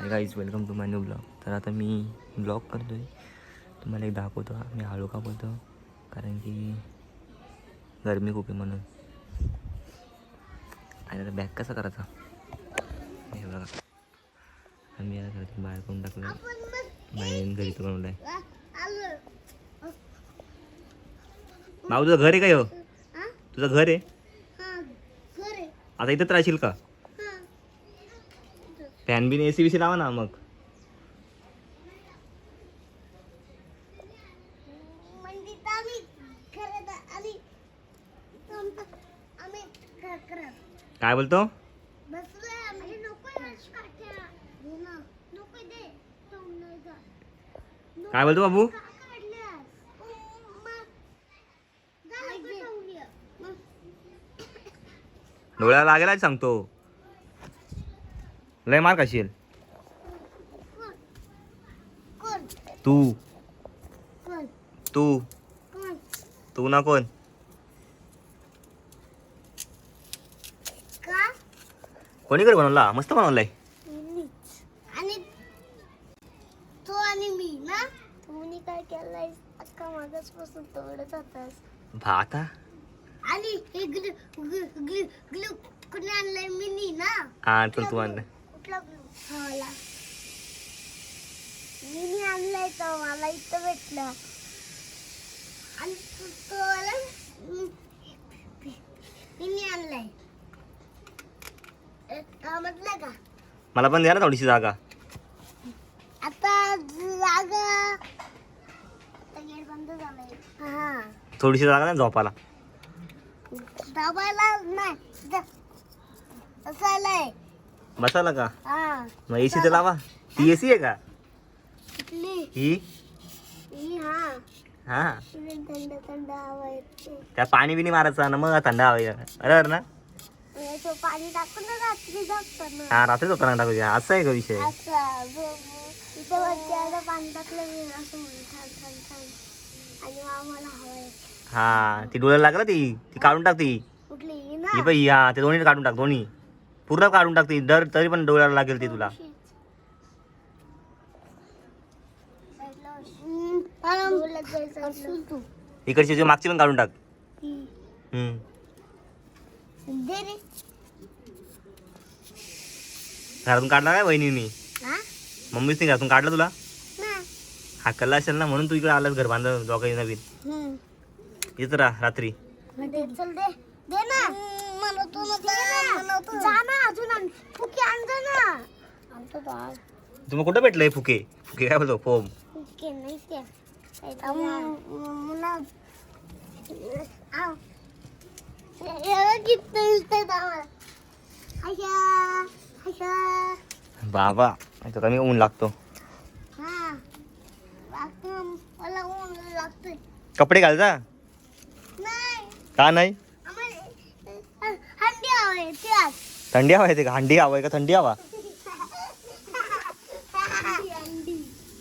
हे guys welcome to my new blog. तर आता मी ब्लॉग करतो आहे, तुम्हाला एक दाखवतो. मी हळू का बोलतो कारण की गरमी खूप आहे म्हणून. आणि आता बॅग कसा करायचा हे बघा. आम्ही या घरातून बाहेर करून टाकलं, बाहेर घरी तर बनवलं आहे. भाऊ तुझं घर आहे का? हो तुझं घर आहे. आता इथंच राहशील का? फॅन बिन AC बीसी लावा ना मग. काय बोलतो? काय बोलतो बाबू? डोळ्याला लागेल सांगतो, लय मार खाशील तू. तू तू ना कोण? कोणी घर बनवला? मस्त बनवलाय. आणि तू आणि मी ना, तुम्ही काय केलंय अक्का मागासपासून तोडत होतास भाता. आणि हे ग्लू ग्लू ग्लू कुणी आणलंय? मिनी ना. हा तर तू आणलं. कुठला ग्लू? मला मिनी आणलाय तो, मला इथं भेटलं. आणि तो वाला मिनी आणलाय. समजलं का? मला पण द्या ना थोडीशी जागा. आता जागा गेट बंद झालाय. हा थोडीशी जागा ना झोपाला. दबायला नाही, बसायलाय. बसायला का? हा मग AC तर लावा. ती AC आहे का? कुठली? ही हा हा थंड थंड हवा येते. त्या पाणी बिनी मारायचं ना, मग थंड हवा येईल. बरोबर ना? तो पाणी टाकून रात्री झोपताना. हा रात्री झोपायला टाकूया. असं आहे का विषय? असं इथं वरती आता पाणी टाकलं मी असं म्हणून छान छान छान. आणि आम्हाला हवा येते. हा ती डोळ्याला लागलं, ती काढून टाक. ती कुठली? ही ना बाई. हा ते दोन्ही काढून टाक, दोन्ही पूर्ण काढून टाक. ती दर तरी पण डोळ्याला लागेल ती तुला. इकडची जी मागची पण काढून टाक. घरातून काढला काय वहिनीनी? मम्मीच नाही घरातून काढलं तुला? हाकलला असेल ना, म्हणून तू इकडे आलास घर बांधलं दोघांनी नवीन. येत राहा रात्री. चल दे दे ना. म्हणतो जा ना, अजून फुके आणतो ना. आणतो बाळ. तुम्ही कुठं भेटलंय फुके? फुके काय बोलतो? फोम. फुके नाही ते. बाबा इथं कमी ऊन लागतो. मला ऊन लागतोय. कपडे घाल जा. नाही का नाही? हंडी हवे त्यात. थंडी हवा येते का? हंडी हवा आहे का थंडी हवा?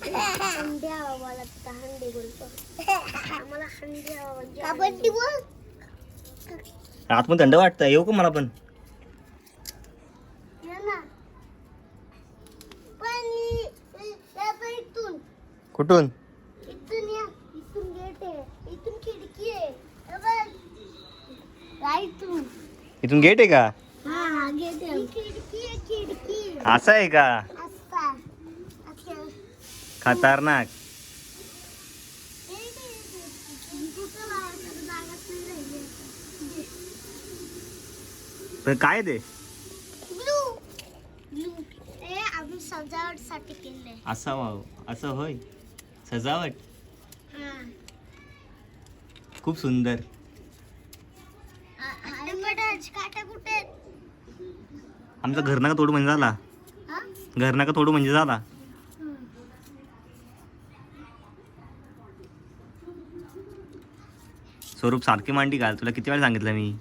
हंडी हवा मला हंडी बोलतो. आम्हाला हंडी हवा. कबड्डी बोल. आत पण थंड वाटतं. येऊ का मला पण? इथून कुठून? इथून या. इथून गेट आहे, इथून खिडकी आहे. इथून गेट आहे का? हा गेट आहे. खिडकी आहे, खिडकी. असं आहे का? असा खतरनाक. काय ते? ग्लू ग्लू हे आम्ही सजावटसाठी केलंय. असं होय सजावट. हा खूप सुंदर. काटा कुठे? आमचं घर नका तोडू म्हणजे झाला. घर नका तोडू म्हणजे झाला. स्वरूप सारखी मांडी घाल. तुला किती वेळा सांगितलं मी?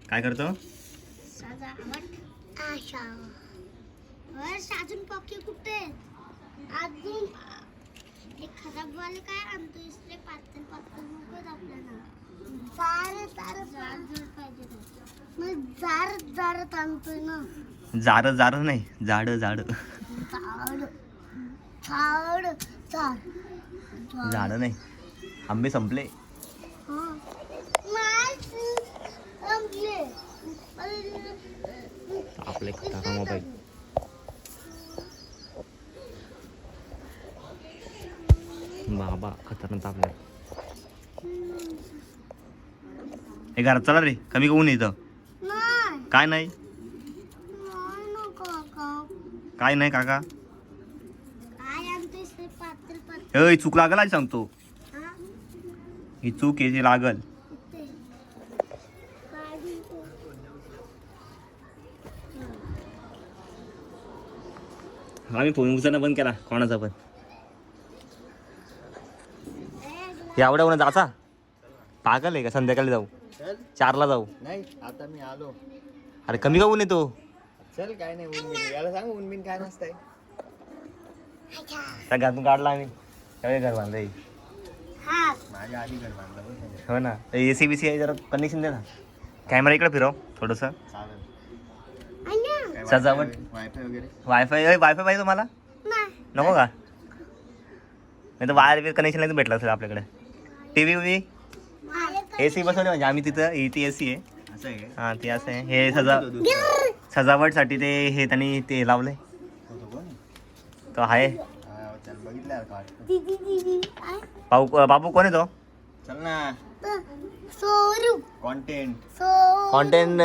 काय करतो? सजावट आशा. अजून पक्के कुठे? अजून एक खराब वाले काय आणतो? इसले पात्र जारत आणतोय ना. जार जार नाही, झाड झाड झाड झाड नाही. आंबे संपले. आपले काका मोबाईल बाबा खतरनाक तापलाय. हे घरात चला रे, कमी ऊन येतं. काय नाही, काय नाही काका. हे चूक लागल आज सांगतो. ही चूक आहे, जी लागल. आम्ही फोन उचलणं बंद केला कोणाचा पण. एवढ्या उन्हात जायचा पागल आहे का? संध्याकाळी जाऊ, 4ला जाऊ. नाही आता मी आलो. अरे कमी का ऊन येतो? चल काय नाही, ऊन बिन याला सांग, ऊन बिन काय नसतंय. त्या घरातून काढला आम्ही, त्यावेळी घर बांधलंय. माझ्या आधी घर बांधलं बरं का. हो ना, AC BC आहे, जरा कनेक्शन दे ना. कॅमेरा इकडे फिरव थोडस. चालेल. काय सजावट वायफाय वगैरे वायफाय पाहिजे तुम्हाला? नको का? नाही तर वायर कनेक्शन नाही भेटलं असेल आपल्याकडे. TV AC बसवले म्हणजे आम्ही तिथं. इथे AC आहे. असं आहे काय? हां ते असं आहे. हे सजावटसाठी ते हे त्यांनी ते लावलंय. कोण? तो आहे चल बघितलं का? बाबू कोण आहे तो? चल ना. स्वरूप कॉन्टेंट कॉन्टेंट.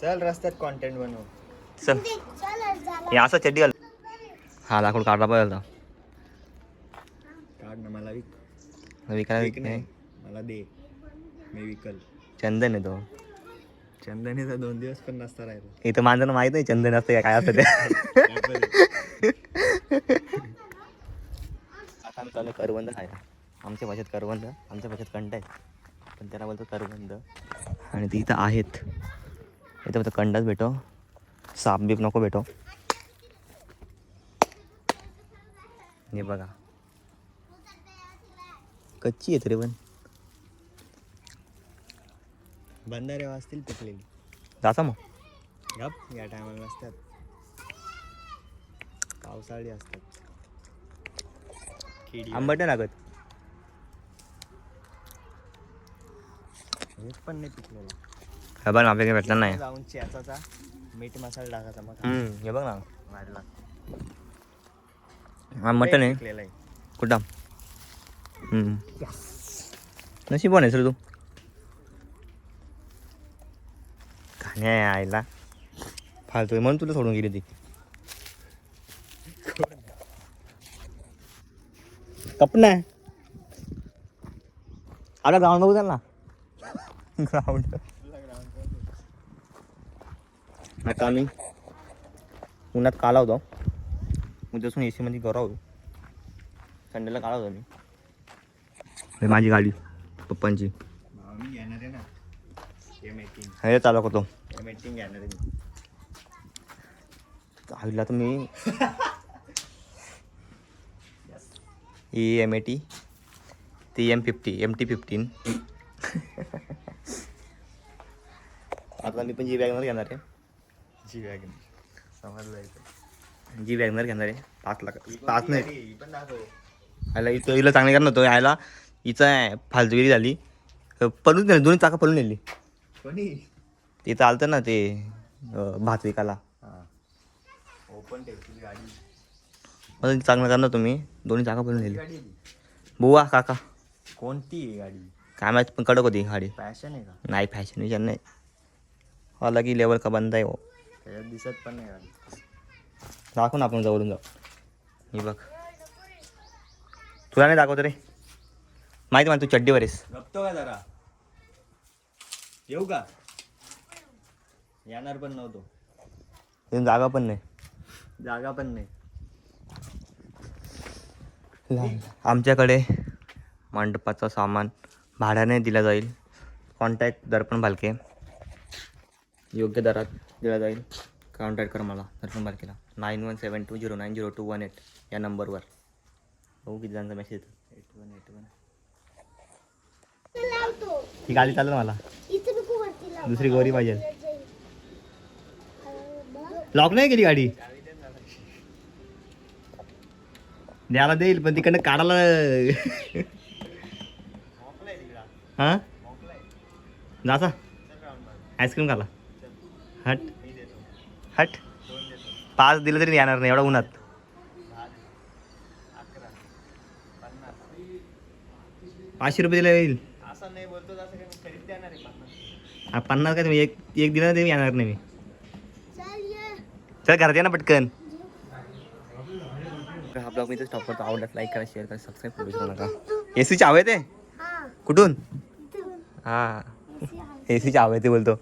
चल रस्त्यात कॉन्टेंट बनव. चल हे असं चड्डी घाल. हा लाकूड काढला पाहिजे होता. काढ ना, मला विक. विकायला विक नाही, मला दे, मी विकल. चंदन आहे तो. चंदनीचा 2 दिवस पण नसता राहिला. इथं माणसानं माहित नाही चंदन असतं का काय असतं ते. आता आम्ही चालू करवंद खायला. आमच्या भाषेत करवंद, आमच्या भाषेत कंड आहे, पण त्याला बोलतो करवंद. आणि ती इथं आहेत. इथं फक्त कंडच भेटो, साप बीप नको भेटो. हे बघा कच्ची येत रे पण. बंधारे वाजतील पिकलेली. जासा मग. गप, या टायमाला नसतात, पावसाळी असतात. किडी आंबट नाही लागत. एक पण नाही पिकलेला. हे बघ ना, आपल्याकडे भेटला नाही. जाऊन चेचाचा मीठ मसाला टाकायचा मग हे बघ ना, वाढला. हा मटन आहे. पिकलेला आहे. कुठं? नशीब आहे सर तू. खाण्या आईला फालतोय म्हणून तुला सोडून गेली ती. कपना आपला ग्राउंड बघू ना. ग्राउंड आता आम्ही उन्हात काला होतो. उद्यासून AC मध्ये गरा होतो. संडेला काढा होतो मी. माझी गाडी पप्पांची. मी घेणार आहे ना M18. हे चालू होतो. M18 घेणार आहे मी. आईला तर मी M80 ती MT15 आता मी पण जी वॅगनर घेणार आहे. जी वॅगन समजलं इथं. जी वॅगनर घेणार आहे. 5 लाख 5 नाही. ही पण दाखव. आयला इथं हिला चांगली करणार होतो. आयला हिचं फालतुगिरी झाली. पळून नेली, दोन्ही चाका पळून नेली. कोणी? ते चालतं ना ते भात विकायला. हां, ओपन ठेवतील गाडी. मग चांगलं करणार तुम्ही. दोन्ही चाका पळून नेली. गाडी आहे ती. बुवा काका कोणती आहे गाडी? काय माहिती पण कडक होती गाडी. फॅशन आहे का? नाही फॅशन विषय नाही. अलग ही लेवल का बंदा आहे हो. त्याच्यात दिसत पण नाही गाडी. दाखव ना आपण जवळून जाऊ. ही बघ तुला नाही दाखवतो रे. माहिती तू चड्डीवर आहेस. गप्तो का जरा? येऊ का? येणार पण नव्हतो. तिथून जागा पण नाही. जागा पण नाही. आमच्याकडे मंडपाचं सामान भाड्याने दिलं जाईल. कॉन्टॅक्ट दर्पण भालके. योग्य दरात दिला जाईल. कॉन्टॅक्ट कर मला दर्पण भालकेला 9172090218 या नंबरवर. बघू किती जणांचा मेसेज येतो. 8181 ही गाडी चालेल मला. दुसरी गोरी पाहिजे. लॉक नाही केली गाडी. द्यायला देईल पण तिकडनं काढायला हा जासा आईस्क्रीम खाला. हट हट 5 दिलं तरी येणार नाही एवढा उन्हात. 500 रुपये दिला येईल. 50 काय तुम्ही एक दिला तरी येणार नाही मी. चल घरात या ना पटकन. हा ब्लॉग मी इथेच स्टॉप करतो. आवडल्यास लाईक करा, शेअर करा, सबस्क्राईब करू विसरू नका. एसीची हवे ते कुठून? हा एसीची हवे ते बोलतो.